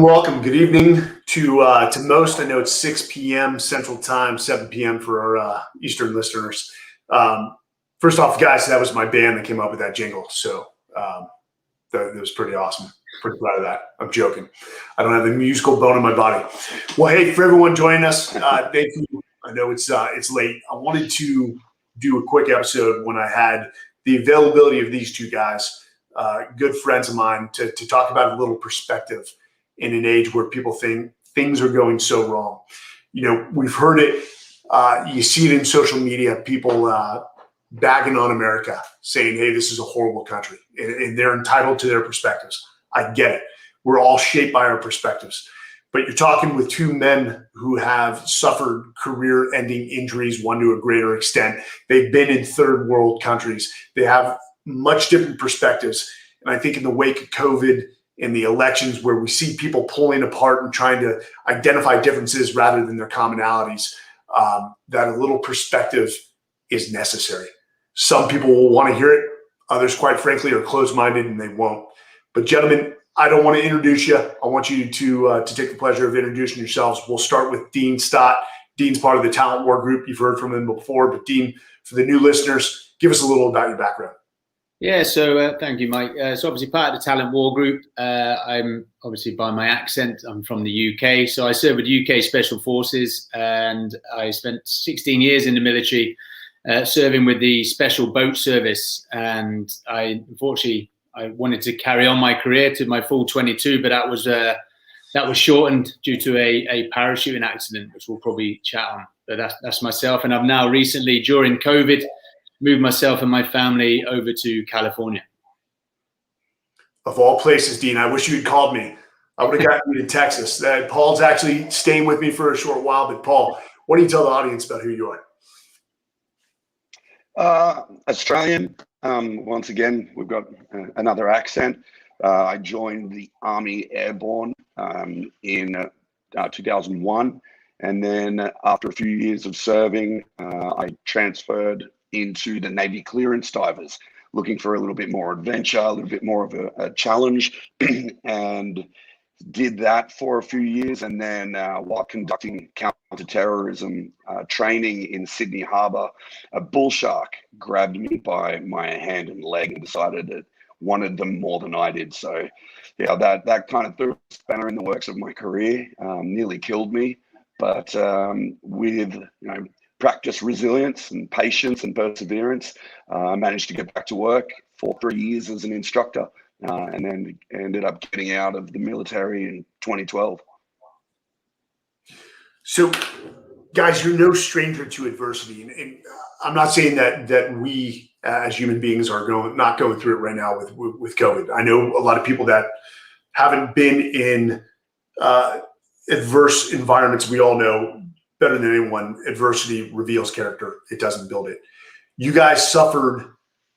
Welcome. Good evening to most. I know it's 6 p.m. Central Time, 7 p.m. for our Eastern listeners. First off, guys, that was my band that came up with that jingle. So that was pretty awesome. Pretty proud of that. I'm joking. I don't have the musical bone in my body. Well, hey, for everyone joining us, thank you. I know it's late. I wanted to do a quick episode when I had the availability of these two guys, good friends of mine, to talk about a little perspective in an age where people think things are going so wrong. You know, we've heard it. You see it in social media, people bagging on America, saying, hey, this is a horrible country. And they're entitled to their perspectives. I get it. We're all shaped by our perspectives. But you're talking with two men who have suffered career-ending injuries, one to a greater extent. They've been in third world countries. They have much different perspectives. And I think in the wake of COVID, in the elections where we see people pulling apart and trying to identify differences rather than their commonalities, that a little perspective is necessary. Some people will want to hear it. Others, quite frankly, are closed-minded and they won't. But gentlemen, I don't want to introduce you. I want you to take the pleasure of introducing yourselves. We'll start with Dean Stott. Dean's part of the Talent War Group. You've heard from him before. But Dean, for the new listeners, give us a little about your background. Yeah, so thank you, Mike. So obviously part of the Talent War Group. I'm obviously, by my accent, I'm from the UK. So I served with UK Special Forces and I spent 16 years in the military serving with the Special Boat Service. And unfortunately, I wanted to carry on my career to my full 22, but that was shortened due to a parachuting accident, which we'll probably chat on. But that's myself. And I've now recently, during COVID, moved myself and my family over to California. Of all places, Dean, I wish you had called me. I would have gotten you to Texas. Paul's actually staying with me for a short while. But Paul, what do you tell the audience about who you are? Australian. Once again, we've got another accent. I joined the Army Airborne in 2001. And then after a few years of serving, I transferred into the Navy clearance divers, looking for a little bit more adventure, a little bit more of a challenge, and did that for a few years. And then while conducting counter-terrorism training in Sydney Harbour, a bull shark grabbed me by my hand and leg and decided it wanted them more than I did. So yeah, that kind of threw a spanner in the works of my career, nearly killed me. But with practice resilience and patience and perseverance, I managed to get back to work for 3 years as an instructor, and then ended up getting out of the military in 2012. So, guys, you're no stranger to adversity, and I'm not saying that we as human beings are not going through it right now with COVID. I know a lot of people that haven't been in adverse environments. We all know better than anyone, adversity reveals character. It doesn't build it. You guys suffered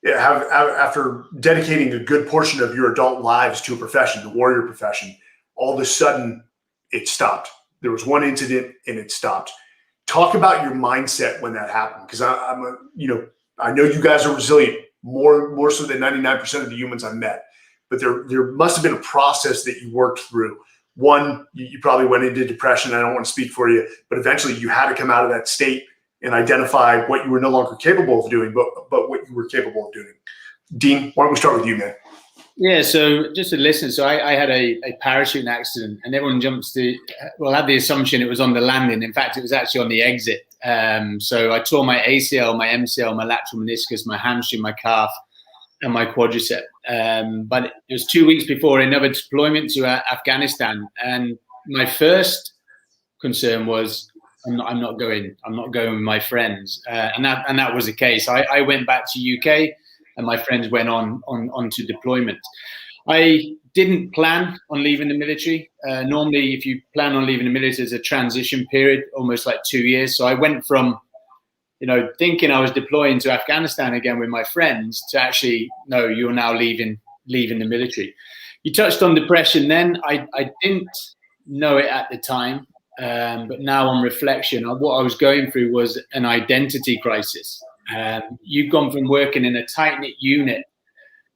after dedicating a good portion of your adult lives to a profession, the warrior profession. All of a sudden, it stopped. there was one incident and it stopped. Talk about your mindset when that happened, because I know you guys are resilient more so than 99% of the humans I've met, but there must have been a process that you worked through. One, you probably went into depression. I don't want to speak for you, but eventually you had to come out of that state and identify what you were no longer capable of doing, but what you were capable of doing. Dean, why don't we start with you, man? Yeah, so just to listen, so I had a parachute accident, and everyone had the assumption it was on the landing. In fact, it was actually on the exit. So I tore my ACL, my MCL, my lateral meniscus, my hamstring, my calf, and my quadricep. But it was 2 weeks before another deployment to Afghanistan, and my first concern was I'm not going with my friends, and that was the case. I went back to UK, and my friends went on to deployment. I didn't plan on leaving the military. Normally, if you plan on leaving the military, there's a transition period, almost like 2 years. So I went from, thinking I was deploying to Afghanistan again with my friends to actually, no, you're now leaving the military. You touched on depression then. I didn't know it at the time, but now on reflection, what I was going through was an identity crisis. You've gone from working in a tight-knit unit,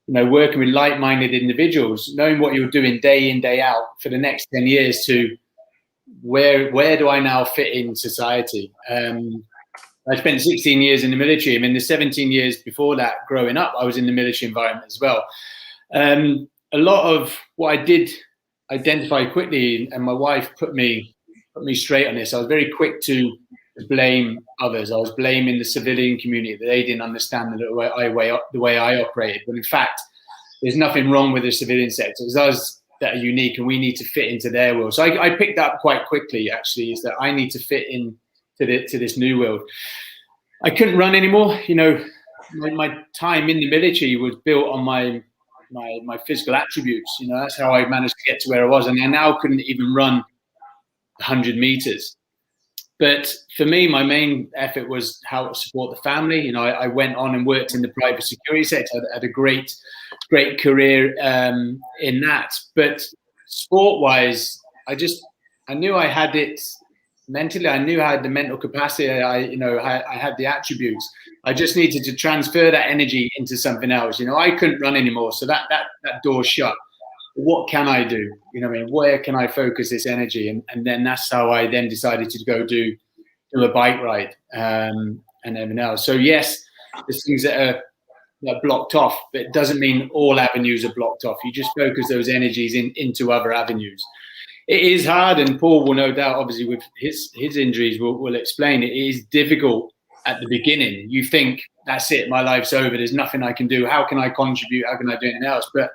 working with like-minded individuals, knowing what you're doing day in, day out for the next 10 years to where do I now fit in society? I spent 16 years in the military. I mean, the 17 years before that, growing up, I was in the military environment as well. A lot of what I did identify quickly, and my wife put me straight on this. I was very quick to blame others. I was blaming the civilian community, that they didn't understand the way I operated. But in fact, there's nothing wrong with the civilian sector. It's us that are unique, and we need to fit into their world. So I picked up quite quickly, actually, is that I need to fit in to this new world. I couldn't run anymore. My time in the military was built on my physical attributes. That's how I managed to get to where I was, and I now couldn't even run 100 meters. But for me, my main effort was how to support the family. I went on and worked in the private security sector. I had a great career in that. But sport-wise, I knew I had it mentally. I knew I had the mental capacity. I had the attributes. I just needed to transfer that energy into something else. I couldn't run anymore, so that door shut. What can I do? Where can I focus this energy? And then that's how I then decided to go do a bike ride and everything else. So yes, there's things that are blocked off, but it doesn't mean all avenues are blocked off. You just focus those energies into other avenues. It is hard, and Paul will no doubt, obviously, with his injuries, will explain it. It is difficult at the beginning. You think, that's it, my life's over. There's nothing I can do. How can I contribute? How can I do anything else? But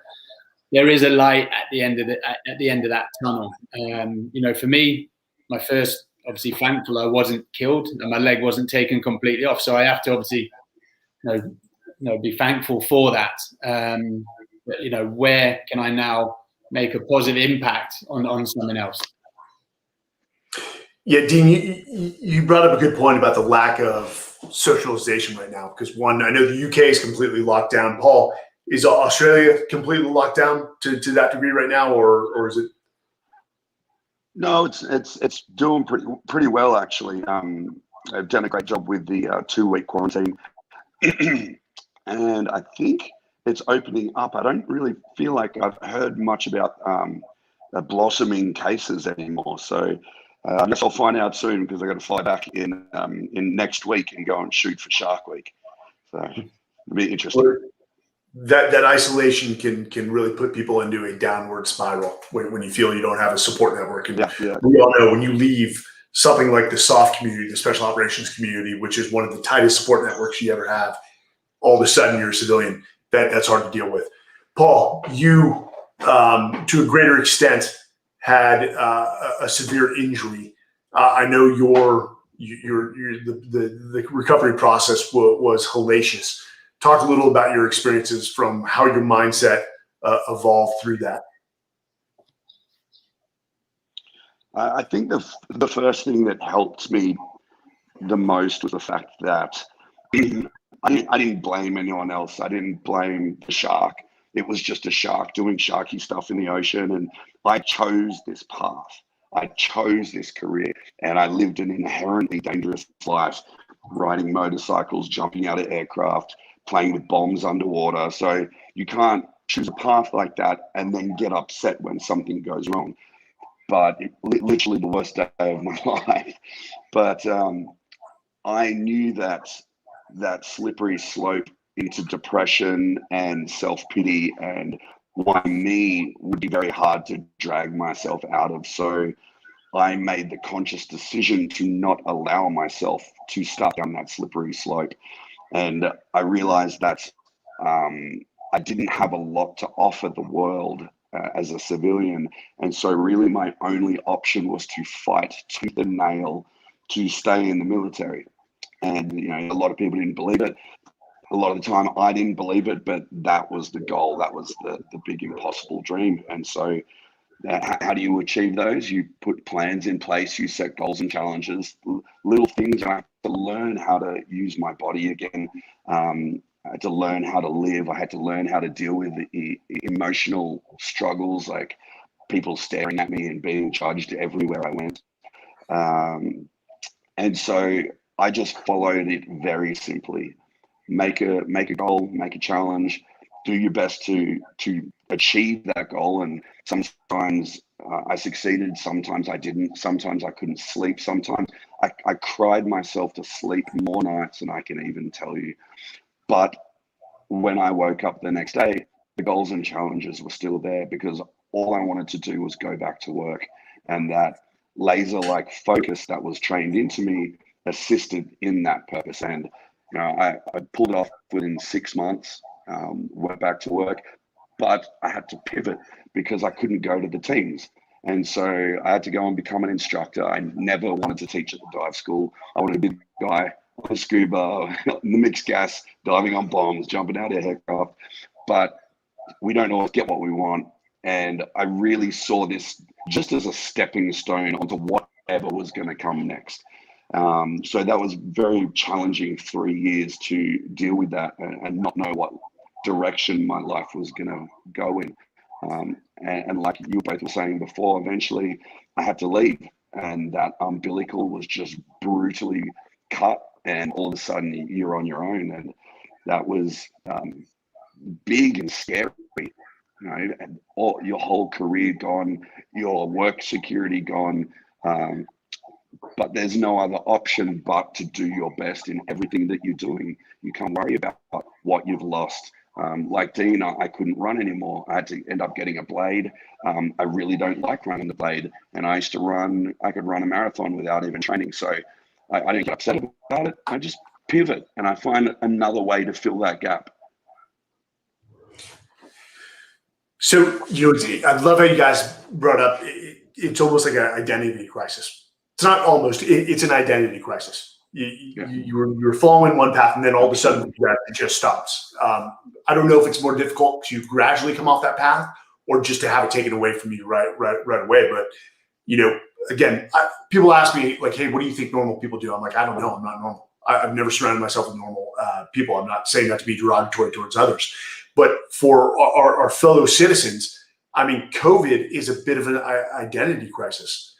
there is a light at the end of that tunnel. For me, my first, obviously, thankful I wasn't killed and my leg wasn't taken completely off. So I have to obviously, be thankful for that. But, where can I now make a positive impact on someone else? Yeah, Dean, you brought up a good point about the lack of socialization right now. Because one, I know the UK is completely locked down. Paul, is Australia completely locked down to that degree right now, or is it? No, it's doing pretty well, actually. I've done a great job with the 2-week quarantine, and I think it's opening up. I don't really feel like I've heard much about blossoming cases anymore. So I guess I'll find out soon, because I've got to fly back in next week and go and shoot for Shark Week. So it'll be interesting. That isolation can really put people into a downward spiral when you feel you don't have a support network. And yeah. We all know when you leave something like the SOFT community, the Special Operations community, which is one of the tightest support networks you ever have, all of a sudden you're a civilian. That's hard to deal with. Paul, you, to a greater extent, had a severe injury. I know the recovery process was hellacious. Talk a little about your experiences from how your mindset evolved through that. I think the first thing that helped me the most was the fact that I didn't blame anyone else. I didn't blame the shark. It was just a shark doing sharky stuff in the ocean, and I chose this path. I chose this career, and I lived an inherently dangerous life, riding motorcycles, jumping out of aircraft, playing with bombs underwater. So you can't choose a path like that and then get upset when something goes wrong. But literally the worst day of my life. But I knew that slippery slope into depression and self-pity and why me would be very hard to drag myself out of. So I made the conscious decision to not allow myself to start down that slippery slope. And I realized that I didn't have a lot to offer the world as a civilian. And so really my only option was to fight tooth and nail to stay in the military. And, you know, a lot of people didn't believe it. A lot of the time I didn't believe it, but that was the goal. That was the big impossible dream. And so how do you achieve those? You put plans in place, you set goals and challenges, little things. I had to learn how to use my body again. I had to learn how to live. I had to learn how to deal with the emotional struggles, like people staring at me and being judged everywhere I went. And so I just followed it very simply. Make a goal, make a challenge, do your best to achieve that goal. And sometimes I succeeded, sometimes I didn't, sometimes I couldn't sleep, sometimes I cried myself to sleep more nights than I can even tell you. But when I woke up the next day, the goals and challenges were still there, because all I wanted to do was go back to work. And that laser-like focus that was trained into me assisted in that purpose. And you know, I pulled it off within 6 months, went back to work, but I had to pivot because I couldn't go to the teams. And so I had to go and become an instructor. I never wanted to teach at the dive school. I wanted to be the guy on scuba, the mixed gas, diving on bombs, jumping out of aircraft. But we don't always get what we want. And I really saw this just as a stepping stone onto whatever was going to come next. So that was very challenging 3 years to deal with that and not know what direction my life was going to go in. And like you both were saying before, eventually I had to leave, and that umbilical was just brutally cut, and all of a sudden you're on your own. And that was big and scary, you know, and your whole career gone, your work security gone. But there's no other option but to do your best in everything that you're doing. You can't worry about what you've lost. Like Dean, I couldn't run anymore. I had to end up getting a blade. I really don't like running the blade. And I used to I could run a marathon without even training. So I didn't get upset about it. I just pivot and I find another way to fill that gap. So, you know, I love how you guys brought up, it's almost like an identity crisis. It's not almost, it's an identity crisis. You're following one path, and then all of a sudden it just stops. I don't know if it's more difficult to gradually come off that path or just to have it taken away from you right away. But, you know, again, people ask me, like, hey, what do you think normal people do? I'm like, I don't know. I'm not normal. I've never surrounded myself with normal people. I'm not saying that to be derogatory towards others. But for our fellow citizens, I mean, COVID is a bit of an identity crisis.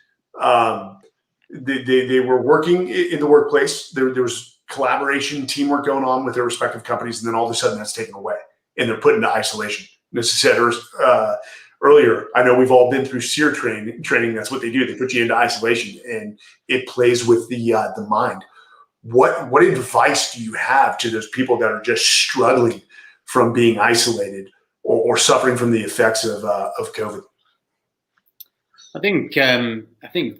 They were working in the workplace. There was collaboration, teamwork going on with their respective companies, and then all of a sudden that's taken away, and they're put into isolation. And as I said earlier, I know we've all been through SEER training. That's what they do. They put you into isolation, and it plays with the mind. What advice do you have to those people that are just struggling from being isolated or suffering from the effects of COVID? I think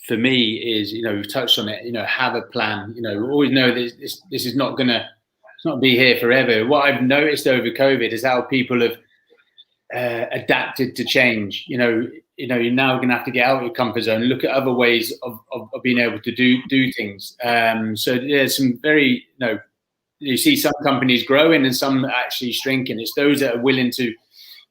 for me is, you know, we've touched on it, you know, have a plan. You know, we always know this is not be here forever. What I've noticed over COVID is how people have adapted to change. You know, you're now going to have to get out of your comfort zone, look at other ways of being able to do things. So there's some very, you know, you see some companies growing and some actually shrinking. It's those that are willing to, you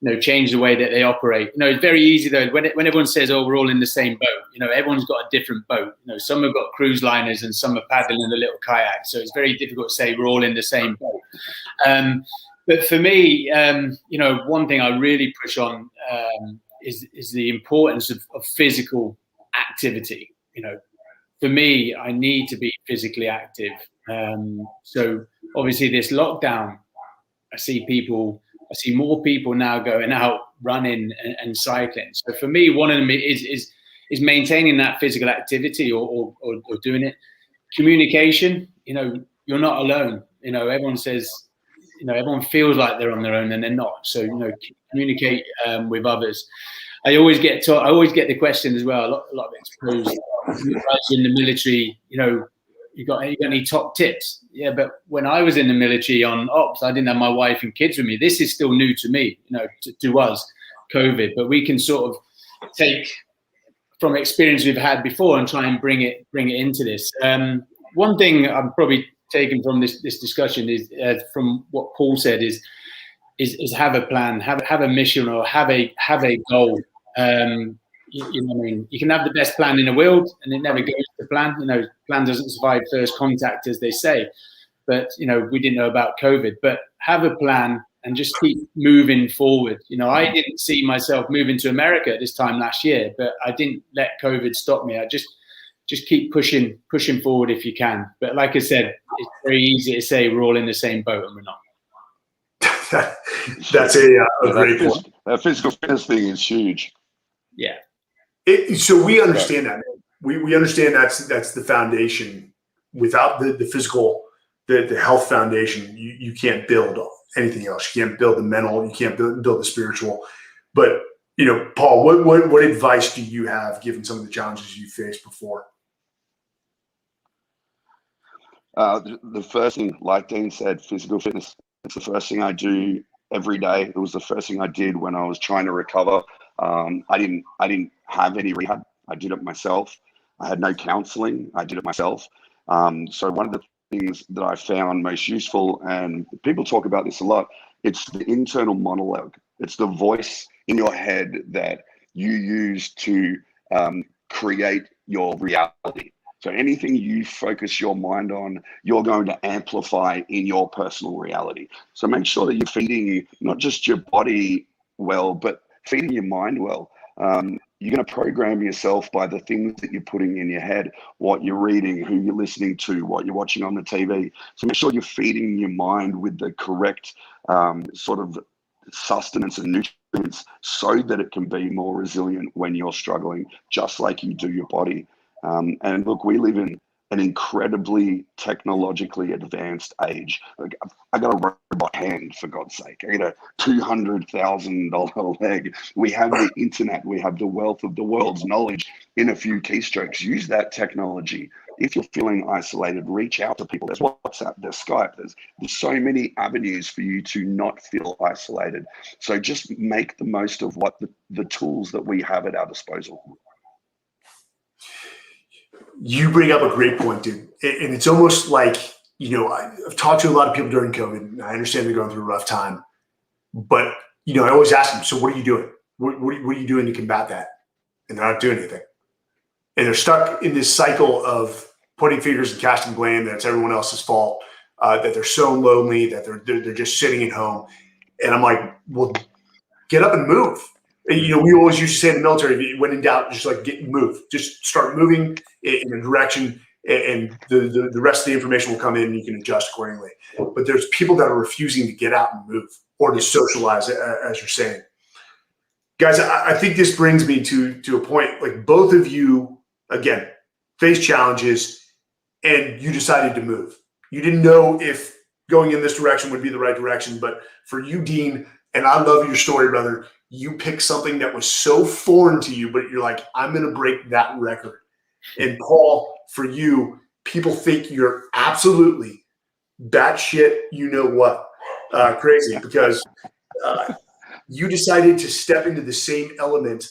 know, change the way that they operate. You know, it's very easy though when everyone says, "Oh, we're all in the same boat." You know, everyone's got a different boat. You know, some have got cruise liners and some are paddling in a little kayak. So it's very difficult to say we're all in the same boat. But for me, you know, one thing I really push on is the importance of physical activity. For me, I need to be physically active. So obviously this lockdown, I see more people now going out running and cycling. So for me, one of them is maintaining that physical activity or doing it. Communication, you're not alone. Everyone says, everyone feels like they're on their own and they're not. So, communicate with others. I always get the question as well. A lot of it's posed. You guys in the military, you got any top tips? Yeah, but when I was in the military on ops, I didn't have my wife and kids with me. This is still new to me, to us, COVID. But we can sort of take from experience we've had before and try and bring it into this. One thing I'm probably taking from this discussion is from what Paul said is have a plan, have a mission, or have a goal. You know what I mean? You can have the best plan in the world and it never goes to plan. Plan doesn't survive first contact, as they say. But, we didn't know about COVID. But have a plan and just keep moving forward. I didn't see myself moving to America this time last year, but I didn't let COVID stop me. I just keep pushing forward if you can. But like I said, it's very easy to say we're all in the same boat and we're not. That's a great point. That physical fitness thing is huge. Yeah. So we understand that. We understand that's the foundation. Without the physical, the health foundation, you can't build anything else. You can't build the mental. You can't build the spiritual. But Paul, what advice do you have given some of the challenges you faced before? The first thing, like Dean said, physical fitness. It's the first thing I do every day. It was the first thing I did when I was trying to recover. I didn't have any rehab. I did it myself. I had no counseling. I did it myself. So one of the things that I found most useful, and people talk about this a lot, it's the internal monologue. It's the voice in your head that you use to create your reality. So anything you focus your mind on, you're going to amplify in your personal reality. So make sure that you're feeding not just your body well, but feeding your mind well. You're going to program yourself by the things that you're putting in your head, what you're reading, who you're listening to, what you're watching on the TV. So make sure you're feeding your mind with the correct sort of sustenance and nutrients so that it can be more resilient when you're struggling, just like you do your body. And look, we live in an incredibly technologically advanced age. I got a robot hand, for God's sake. I got a $200,000 leg. We have the internet. We have the wealth of the world's knowledge in a few keystrokes. Use that technology. If you're feeling isolated, reach out to people. There's WhatsApp, there's Skype. There's so many avenues for you to not feel isolated. So just make the most of what the tools that we have at our disposal. You bring up a great point, dude. And it's almost like, I've talked to a lot of people during COVID, and I understand they're going through a rough time. But, I always ask them, so what are you doing? What are you doing to combat that? And they're not doing anything. And they're stuck in this cycle of pointing fingers and casting blame that it's everyone else's fault, that they're so lonely, that they're just sitting at home. And I'm like, well, get up and move. And, we always used to say in the military, when in doubt, just move. Just start moving in a direction, and the rest of the information will come in and you can adjust accordingly. But there's people that are refusing to get out and move or to socialize, as you're saying. Guys, I think this brings me to a point, like both of you, again, face challenges and you decided to move. You didn't know if going in this direction would be the right direction, but for you, Dean, and I love your story, brother, you picked something that was so foreign to you, but you're like, I'm going to break that record. And Paul, for you, people think you're absolutely batshit, crazy, because you decided to step into the same element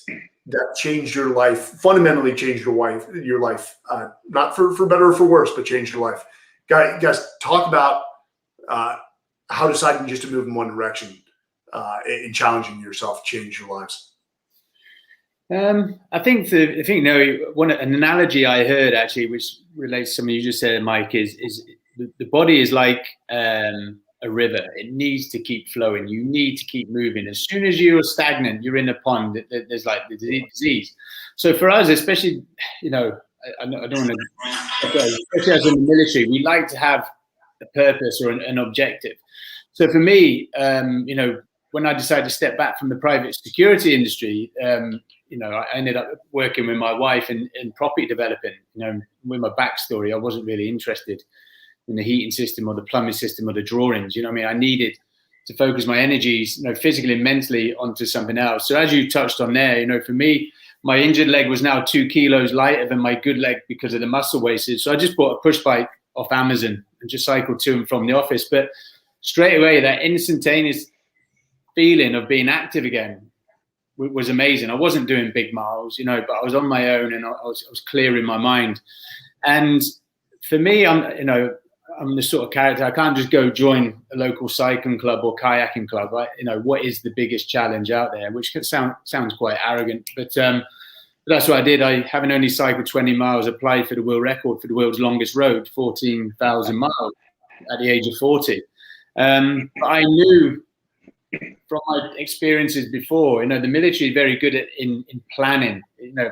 that changed your life, fundamentally changed your life, not for better or for worse, but changed your life. Guys, talk about how deciding just to move in one direction and challenging yourself changed your lives. I think an analogy I heard actually, which relates to something you just said, Mike, is the body is like a river. It needs to keep flowing. You need to keep moving. As soon as you're stagnant, you're in a pond. There's like the disease. So for us, especially, I don't want to, especially as in the military, we like to have a purpose or an objective. So for me, when I decided to step back from the private security industry, I ended up working with my wife in property developing. With my backstory, I wasn't really interested in the heating system or the plumbing system or the drawings. I needed to focus my energies, physically and mentally onto something else. So as you touched on there, for me, my injured leg was now 2 kilos lighter than my good leg because of the muscle wastage. So I just bought a push bike off Amazon and just cycled to and from the office. But straight away, that instantaneous feeling of being active again was amazing. I wasn't doing big miles, but I was on my own and I was clear in my mind. And for me, I'm the sort of character, I can't just go join a local cycling club or kayaking club. What is the biggest challenge out there? Which sounds quite arrogant, but that's what I did. I, having only cycled 20 miles, applied for the world record for the world's longest road, 14,000 miles at the age of 40. But I knew from my experiences before, the military is very good at in planning,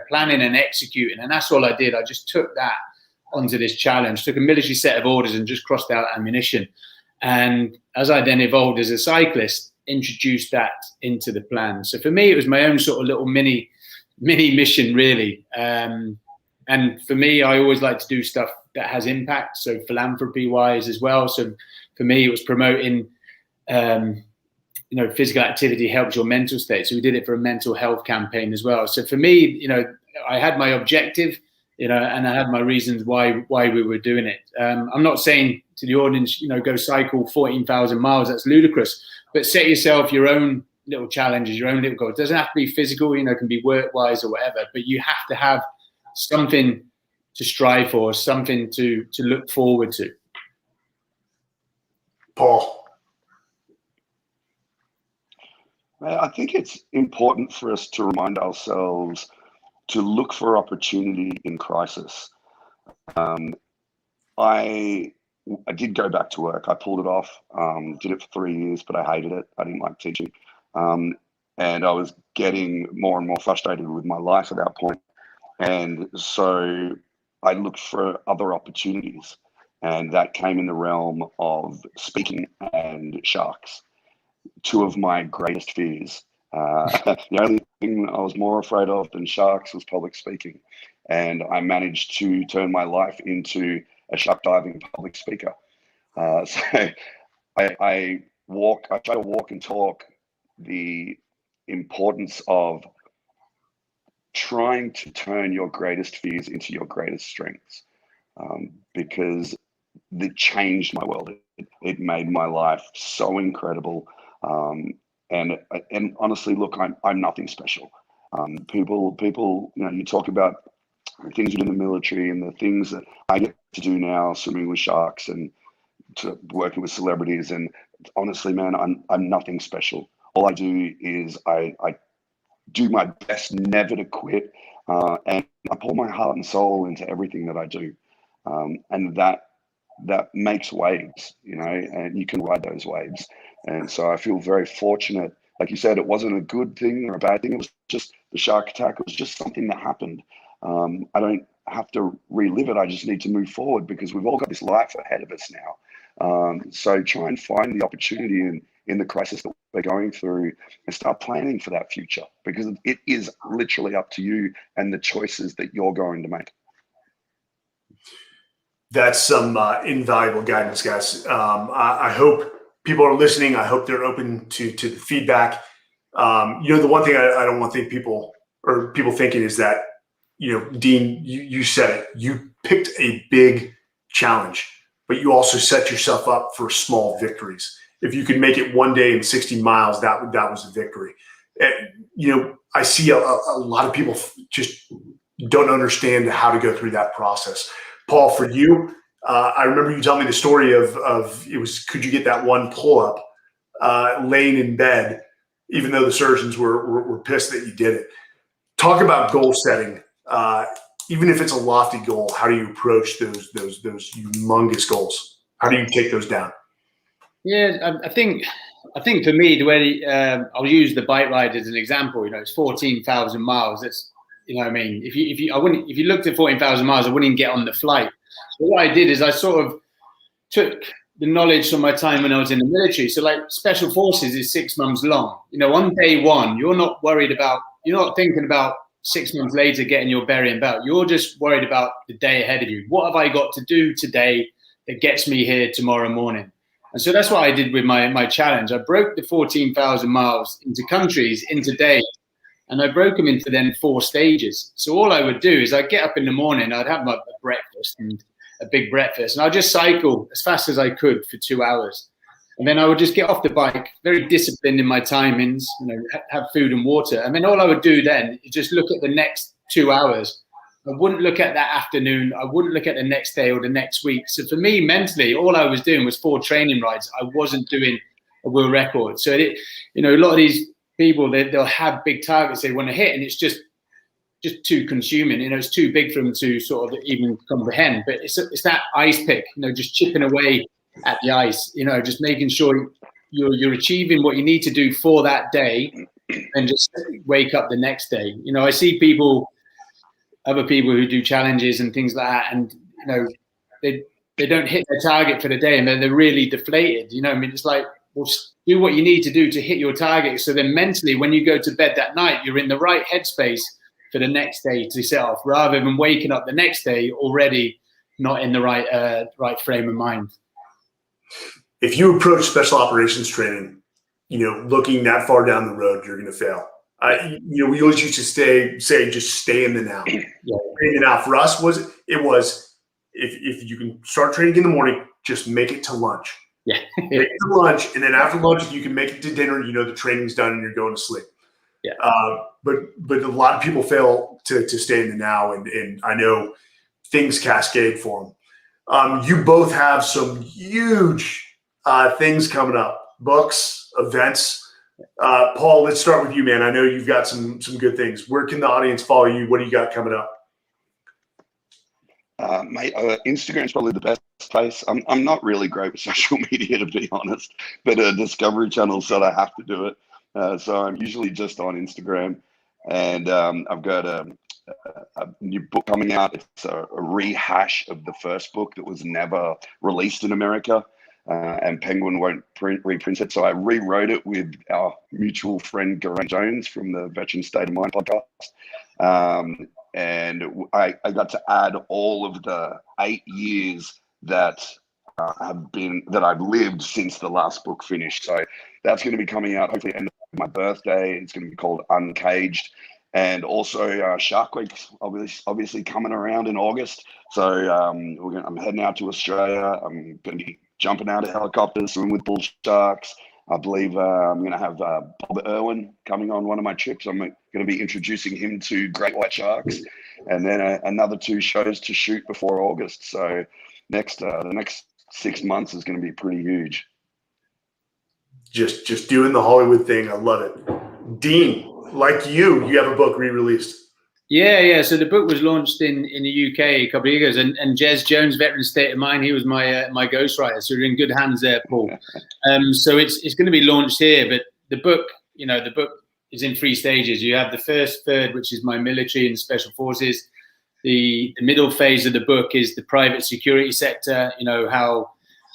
planning and executing. And that's all I did. I just took that onto this challenge, took a military set of orders and just crossed out ammunition. And as I then evolved as a cyclist, introduced that into the plan. So for me, it was my own sort of little mini mission, really. And for me, I always like to do stuff that has impact. So philanthropy wise as well. So for me, it was promoting, physical activity helps your mental state. So we did it for a mental health campaign as well. So for me, I had my objective, and I had my reasons why we were doing it. I'm not saying to the audience, go cycle 14,000 miles. That's ludicrous. But set yourself your own little challenges, your own little goals. It doesn't have to be physical, it can be work-wise or whatever. But you have to have something to strive for, something to look forward to. Paul. I think it's important for us to remind ourselves to look for opportunity in crisis. I did go back to work. I pulled it off, did it for 3 years, but I hated it. I didn't like teaching. And I was getting more and more frustrated with my life at that point. And so I looked for other opportunities. And that came in the realm of speaking and sharks, two of my greatest fears. The only thing I was more afraid of than sharks was public speaking. And I managed to turn my life into a shark diving public speaker. So I try to walk and talk the importance of trying to turn your greatest fears into your greatest strengths, because it changed my world. It made my life so incredible. And honestly, look, I'm nothing special. People, you talk about the things you do in the military and the things that I get to do now, swimming with sharks and working with celebrities. And honestly, man, I'm nothing special. All I do is I do my best never to quit, and I pour my heart and soul into everything that I do, and that makes waves, and you can ride those waves. And so I feel very fortunate. Like you said, it wasn't a good thing or a bad thing. It was just the shark attack. It was just something that happened. I don't have to relive it. I just need to move forward because we've all got this life ahead of us now. So try and find the opportunity in the crisis that we're going through and start planning for that future, because it is literally up to you and the choices that you're going to make. That's some invaluable guidance, guys. I hope people are listening. I hope they're open to the feedback. The one thing I don't want to think people thinking is that, Dean, you said it. You picked a big challenge, but you also set yourself up for small victories. If you could make it one day in 60 miles, that was a victory. I see a lot of people just don't understand how to go through that process. Paul, for you, I remember you telling me the story of could you get that one pull-up laying in bed, even though the surgeons were pissed that you did it. Talk about goal setting. Even if it's a lofty goal, how do you approach those humongous goals? How do you take those down? Yeah, I think for me, the way I'll use the bike ride as an example. It's 14,000 miles. That's, what I mean. If you looked at 14,000 miles, I wouldn't even get on the flight. So what I did is I sort of took the knowledge from my time when I was in the military. So like special forces is 6 months long. On day one, you're not thinking about 6 months later getting your burying belt. You're just worried about the day ahead of you. What have I got to do today that gets me here tomorrow morning? And so that's what I did with my challenge. I broke the 14,000 miles into countries, into days, and I broke them into then 4 stages. So all I would do is I'd get up in the morning, I'd have my breakfast, and a big breakfast, and I'd just cycle as fast as I could for 2 hours. And then I would just get off the bike, very disciplined in my timings, have food and water. And then all I would do then is just look at the next 2 hours. I wouldn't look at that afternoon. I wouldn't look at the next day or the next week. So for me, mentally, all I was doing was 4 training rides. I wasn't doing a world record. So, a lot of these people, they'll have big targets they want to hit, and it's just too consuming. It's too big for them to sort of even comprehend. But it's that ice pick, just chipping away at the ice, just making sure you're achieving what you need to do for that day, and just wake up the next day. I see other people who do challenges and things like that, and they don't hit their target for the day, and they're really deflated. It's like, well, do what you need to do to hit your target, so then mentally when you go to bed that night, you're in the right headspace for the next day to set off, rather than waking up the next day already not in the right frame of mind. If you approach special operations training, looking that far down the road, you're going to fail. We always used to say just stay in the now. Yeah. Stay in the now. For us, it was if you can start training in the morning, just make it to lunch. Yeah. Make it to lunch, and then after lunch, if you can make it to dinner, the training's done and you're going to sleep. Yeah. But a lot of people fail to stay in the now, and I know things cascade for them. You both have some huge things coming up, books, events. Paul, let's start with you, man. I know you've got some good things. Where can the audience follow you? What do you got coming up? Mate, Instagram's probably the best place. I'm not really great with social media, to be honest, but Discovery Channel said I have to do it. So I'm usually just on Instagram, and I've got a new book coming out. It's a rehash of the first book that was never released in America, and Penguin won't reprint it. So I rewrote it with our mutual friend Geraint Jones from the Veteran State of Mind podcast. And I got to add all of the 8 years that I've lived since the last book finished. So that's going to be coming out hopefully at the end of my birthday. It's going to be called Uncaged. And also Shark Week, obviously coming around in August. So I'm heading out to Australia. I'm going to be jumping out of helicopters, swimming with bull sharks. I believe I'm going to have Bob Irwin coming on one of my trips. I'm going to be introducing him to great white sharks, and then another 2 shows to shoot before August. So the next 6 months is going to be pretty huge. Just doing the Hollywood thing. I love it. Dean, like you have a book re-released. Yeah. So the book was launched in the UK a couple of years ago, and Jez Jones, Veteran State of Mind, he was my ghostwriter. So you're in good hands there, Paul. So it's going to be launched here, but the book is in 3 stages. You have the first third, which is my military and special forces. The middle phase of the book is the private security sector. How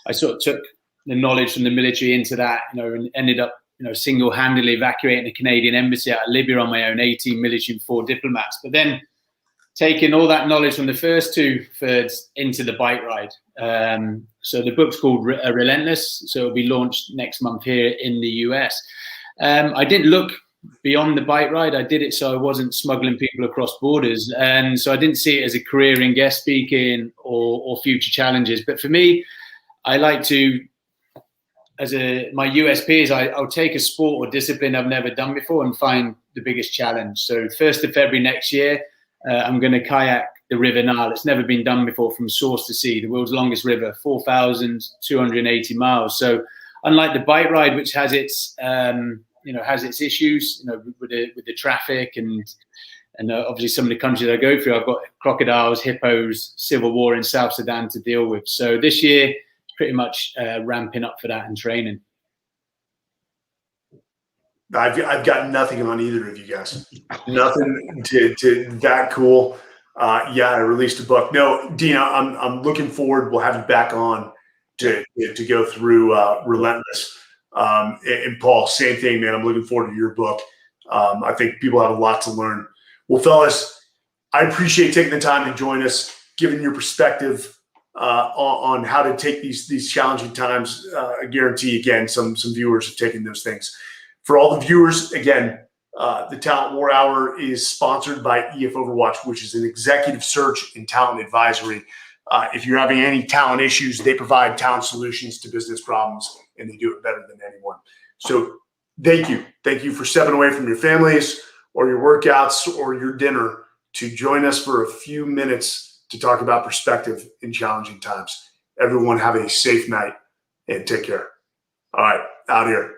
I sort of took the knowledge from the military into that, and ended up single-handedly evacuating the Canadian embassy out of Libya on my own, 18 military and 4 diplomats. But then taking all that knowledge from the first 2 thirds into the bike ride. So the book's called Relentless. So it'll be launched next month here in the US. I didn't look beyond the bike ride. I did it so I wasn't smuggling people across borders. And so I didn't see it as a career in guest speaking or future challenges. But for me, I like to, my USP is I'll take a sport or discipline I've never done before and find the biggest challenge. So 1st of February next year, I'm going to kayak the River Nile. It's never been done before from source to sea, the world's longest river, 4,280 miles. So unlike the bike ride, which has its issues, with the traffic and obviously some of the countries I go through, I've got crocodiles, hippos, civil war in South Sudan to deal with. So this year, pretty much ramping up for that and training. I've got nothing on either of you guys. Nothing to that cool. I released a book. No, Dina, I'm looking forward. We'll have you back on to go through Relentless. And Paul, same thing, man. I'm looking forward to your book. I think people have a lot to learn. Well, fellas, I appreciate taking the time to join us, giving your perspective on how to take these challenging times. I guarantee, again, some viewers have taken those things. For all the viewers, again, the Talent War Hour is sponsored by EF Overwatch, which is an executive search and talent advisory. If you're having any talent issues, they provide talent solutions to business problems, and they do it better than anyone. So thank you. Thank you for stepping away from your families or your workouts or your dinner to join us for a few minutes to talk about perspective in challenging times. Everyone have a safe night and take care. All right, out here.